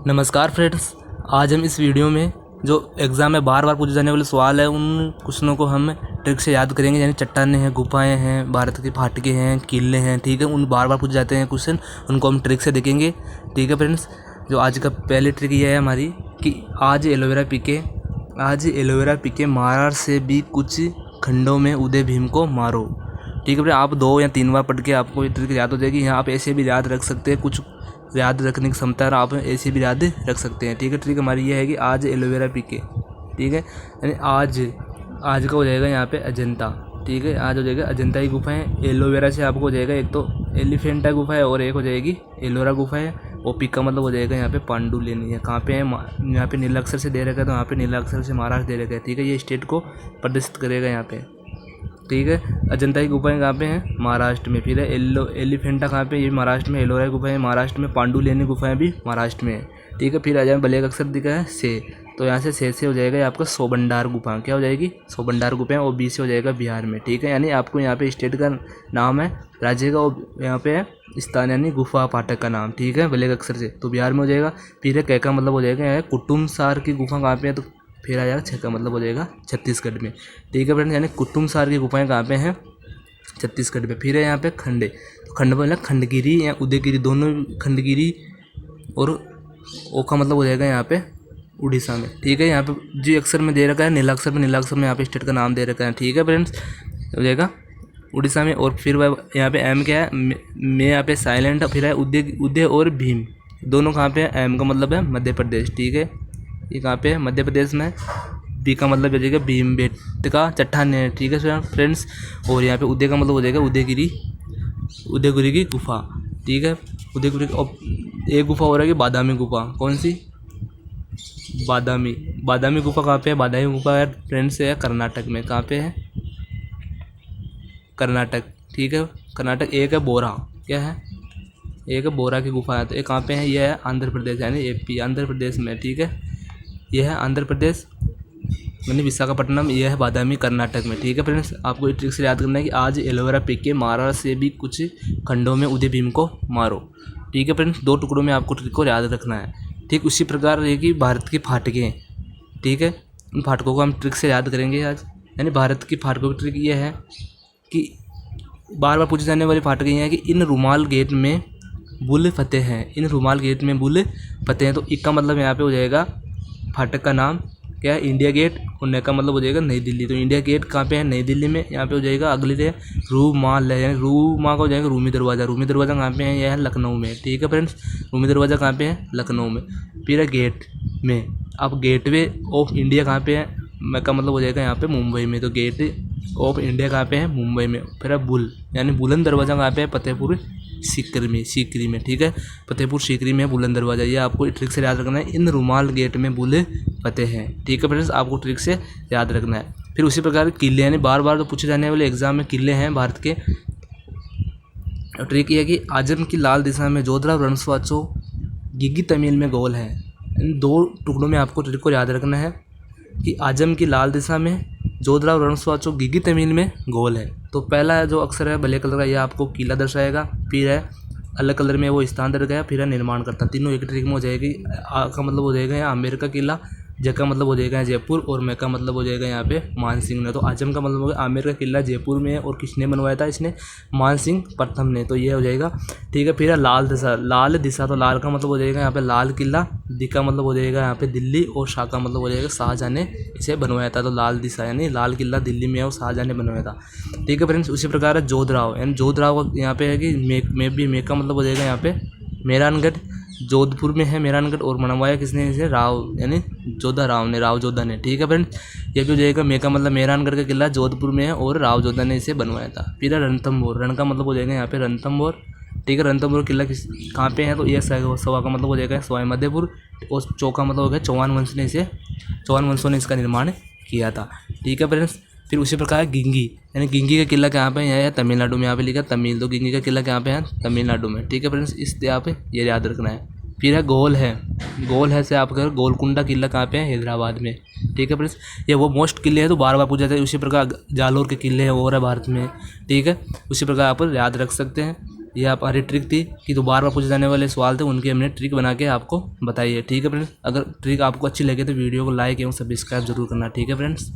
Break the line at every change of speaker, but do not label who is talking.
नमस्कार फ्रेंड्स, आज हम इस वीडियो में जो एग्ज़ाम में बार बार पूछे जाने वाले सवाल है उन क्वेश्चनों को हम ट्रिक से याद करेंगे। यानी चट्टानें हैं, गुफाएं हैं, भारत के फाटके हैं, किले हैं, ठीक है। उन बार बार पूछे जाते हैं क्वेश्चन, उनको हम ट्रिक से देखेंगे, ठीक है फ्रेंड्स। जो आज का पहली ट्रिक ये है हमारी कि आज एलोवेरा पी के महाराष्ट्र से भी कुछ खंडों में उदय भीम को मारो, ठीक है फ्रेंड। आप 2 या 3 बार पढ़ के आपको ये ट्रिक याद हो जाएगी। यहाँ आप ऐसे भी याद रख सकते हैं, कुछ याद रखने की क्षमता है, आप ऐसे भी याद रख सकते हैं, ठीक है। ट्रिक हमारी ये है कि आज एलोवेरा पी के, ठीक है। यानी आज का हो जाएगा यहाँ पे अजंता, ठीक है। आज हो जाएगा अजंता की गुफा है। एलोवेरा से आपको हो जाएगा एक तो एलिफेंटा गुफा है और एक हो जाएगी एलोरा गुफा है। और पी का मतलब हो जाएगा यहाँ पे पांडु लेनी है। कहाँ पे है? यहाँ पे नीला अक्षर से दे रखा है, तो यहाँ पे नीला अक्षर से महाराष्ट्र दे रखा है, ठीक है। ये स्टेट को प्रदर्शित करेगा यहाँ पे, ठीक है। अजंता की गुफाएं कहाँ पे हैं? महाराष्ट्र में। फिर है एलिफेंटा कहाँ पे? ये महाराष्ट्र में। एलोरा की गुफाएं महाराष्ट्र में। पांडुलेनी गुफाएं भी महाराष्ट्र में है, ठीक है। फिर आ जाए ब्लैक अक्षर दिखा है से, तो यहाँ से हो जाएगा ये आपका सोबंडार गुफा। क्या हो जाएगी? सोबंडार गुफाएं। और बी से हो जाएगा बिहार में, ठीक है। यानी आपको यहाँ पे स्टेट का नाम है, राज्य का, और यहाँ पे है स्थान यानी गुफा पाठक का नाम, ठीक है, ब्लैक अक्षर से, तो बिहार में हो जाएगा। फिर है कै का मतलब हो जाएगा यहाँ कुटुम्बसार की गुफा कहाँ पे है? तो फिर आ जाएगा छ का मतलब हो जाएगा छत्तीसगढ़ में, ठीक है फ्रेंड। यानी कुटुम्बसार की गुफाएं कहाँ पे हैं? छत्तीसगढ़ में। फिर है यहाँ पे खंडे, तो खंड बोला खंडगिरी या उदयगिरी, दोनों खंडगिरी और ओ का मतलब हो जाएगा यहाँ पे उड़ीसा में, ठीक है। यहाँ पे जी अक्षर में दे रखा है नीला अक्षर में यहाँ पे स्टेट का नाम दे रखा है, ठीक है फ्रेंड्स, हो जाएगा उड़ीसा में। और फिर वह यहाँ पे एम क्या है? मैं यहाँ पे साइलेंट। फिर है उदय और भीम, दोनों कहाँ पे है? एम का मतलब है मध्य प्रदेश, ठीक है। ये कहाँ पे है? मध्य प्रदेश में। बी का मतलब हो जाएगा भीमबेटका चट्टान है, ठीक है फ्रेंड्स। और यहाँ पे उदय का मतलब हो जाएगा उदयगिरी की गुफा, ठीक है। उदयगिरी। और एक गुफा हो रहा है कि बादामी गुफा। कौन सी? बादामी गुफा कहाँ पे है? बादामी गुफा है फ्रेंड्स है कर्नाटक में। कहाँ पे है? कर्नाटक, ठीक है। कर्नाटक। एक है बोरा, क्या है? एक है बोरा की गुफा है, तो ये कहाँ पे है? यह है आंध्र प्रदेश यानी AP आंध्र प्रदेश में, ठीक है। यह है आंध्र प्रदेश यानी विशाखापट्टनम। यह है बादामी कर्नाटक में, ठीक है फ्रेंड्स। आपको ये ट्रिक से याद करना है कि आज एलोवेरा पी के महाराष्ट्र से भी कुछ खंडों में उदय भीम को मारो, ठीक है फ्रेंड्स। 2 टुकड़ों में आपको ट्रिक को याद रखना है, ठीक। उसी प्रकार रहेगी भारत की फाटकें, ठीक है। उन फाटकों को हम ट्रिक से याद करेंगे आज। यानी भारत की फाटकों की ट्रिक ये है कि बार बार पूछे जाने वाली फाटकें ये हैं कि इन रुमाल गेट में बुल फतेह हैं। इन रुमाल गेट में बुल फतेह हैं, तो एक का मतलब यहाँ पे हो जाएगा फाटक का नाम क्या है? India Gate. और ने का मतलब हो जाएगा नई दिल्ली। तो इंडिया गेट कहाँ पे है? नई दिल्ली में। यहाँ पे हो जाएगा अगली है रूमाल है, यानी रूमा का हो जाएगा रूमी दरवाज़ा। रूमी दरवाज़ा कहाँ पे है? यह है लखनऊ में, ठीक है फ्रेंड्स। रूमी दरवाज़ा कहाँ पे है? लखनऊ में। फिर है गेट में। अब गेटवे ऑफ इंडिया कहाँ पे है? मैं का मतलब हो जाएगा यहाँ पे मुंबई में। तो गेट ऑफ इंडिया कहाँ पे है? मुंबई में। फिर है बुल यानी बुलंद दरवाज़ा कहाँ पे है? फतेहपुर सीकरी में, ठीक है। फतेहपुर सीकरी में बुलंद दरवाज़ा। ये आपको ट्रिक से याद रखना है। इन रुमाल गेट में बुल फतेह हैं, ठीक है फ्रेंड्स, आपको ट्रिक से याद रखना है। फिर उसी प्रकार किले यानी बार बार तो पूछे जाने वाले एग्जाम में किले हैं भारत के। ट्रिक ये है कि आजम की लाल दिशा में जोधरा रणस्वाचो गिगी तमिल में गोल है। इन 2 टुकड़ों में आपको ट्रिक को याद रखना है कि आजम की लाल दिशा में जोधरा रणस्वाचो गिगी तमिल में गोल है। तो पहला जो अक्षर है ब्लैक कलर का, यह आपको किला दर्शाएगा। फिर है अलग कलर में वो स्थान दर्शाएगा। फिर है निर्माण करता। तीनों एक ट्रिक में हो जाएगी। आ का मतलब हो जाएगा यहाँ आमेर का किला, ज का मतलब हो जाएगा जयपुर, और मैं का मतलब हो जाएगा यहाँ पे मान सिंह ने। तो आजम का मतलब हो गया आमेर का किला जयपुर में है, और किसने बनवाया था? इसने मान सिंह प्रथम ने। तो ये हो जाएगा, ठीक है। फिर है लाल दिशा, तो लाल का मतलब हो जाएगा यहाँ पे लाल किला। दी का मतलब हो जाएगा यहाँ पे दिल्ली, और शाह का मतलब हो जाएगा शाहजहाँ ने इसे बनवाया था। तो लाल दिशा यानी लाल किला दिल्ली में है और शाहजहाँ ने बनवाया था, ठीक है फ्रेंड्स। उसी प्रकार है जोधराव, यानी जोधराव यहाँ पे है कि मे का मतलब हो जाएगा यहाँ पे मेहरानगढ़। जोधपुर में है मेहरानगढ़, और बनवाया किसने इसे? राव यानी राव जोधा ने, ठीक है फ्रेंड्स। ये भी हो जाएगा मे का मतलब मेहरानगढ़ का किला जोधपुर में है और राव जोधा ने इसे बनवाया था। फिर है रणथंभौर। रण का मतलब हो जाएगा यहाँ पे रणथंभौर, ठीक है। रणथंभौर किला कहाँ पे है? तो ये सवा का मतलब हो जाएगा सवाई मध्यपुर, और चौका मतलब हो गया चौहान वंशों ने इसका निर्माण किया था, ठीक है फ्रेंड्स। फिर उसी प्रकार गिंगी यानी गिंगी का किला कहाँ पे है? यह है तमिलनाडु में। यहाँ पे लिखा तमिल, तो गिंगी का किला कहाँ पे है? तमिलनाडु में, ठीक है फ्रेंड्स। इस यहाँ पे ये याद रखना है। फिर है गोल है से आप अगर गोलकुंडा किला कहाँ पे है? हैदराबाद में, ठीक है फ्रेंड्स। ये वो मोस्ट किले हैं तो बार बार पूछा जाता है। उसी प्रकार जालोर के किले हैं और है भारत में, ठीक है। उसी प्रकार आप याद रख सकते हैं। ये हमारी ट्रिक थी कि जो बार बार पूछे जाने वाले सवाल थे उनकी हमने ट्रिक बना के आपको बताई है। ठीक है फ्रेंड्स, अगर ट्रिक आपको अच्छी लगे तो वीडियो को लाइक एवं सब्सक्राइब जरूर करना। ठीक है फ्रेंड्स।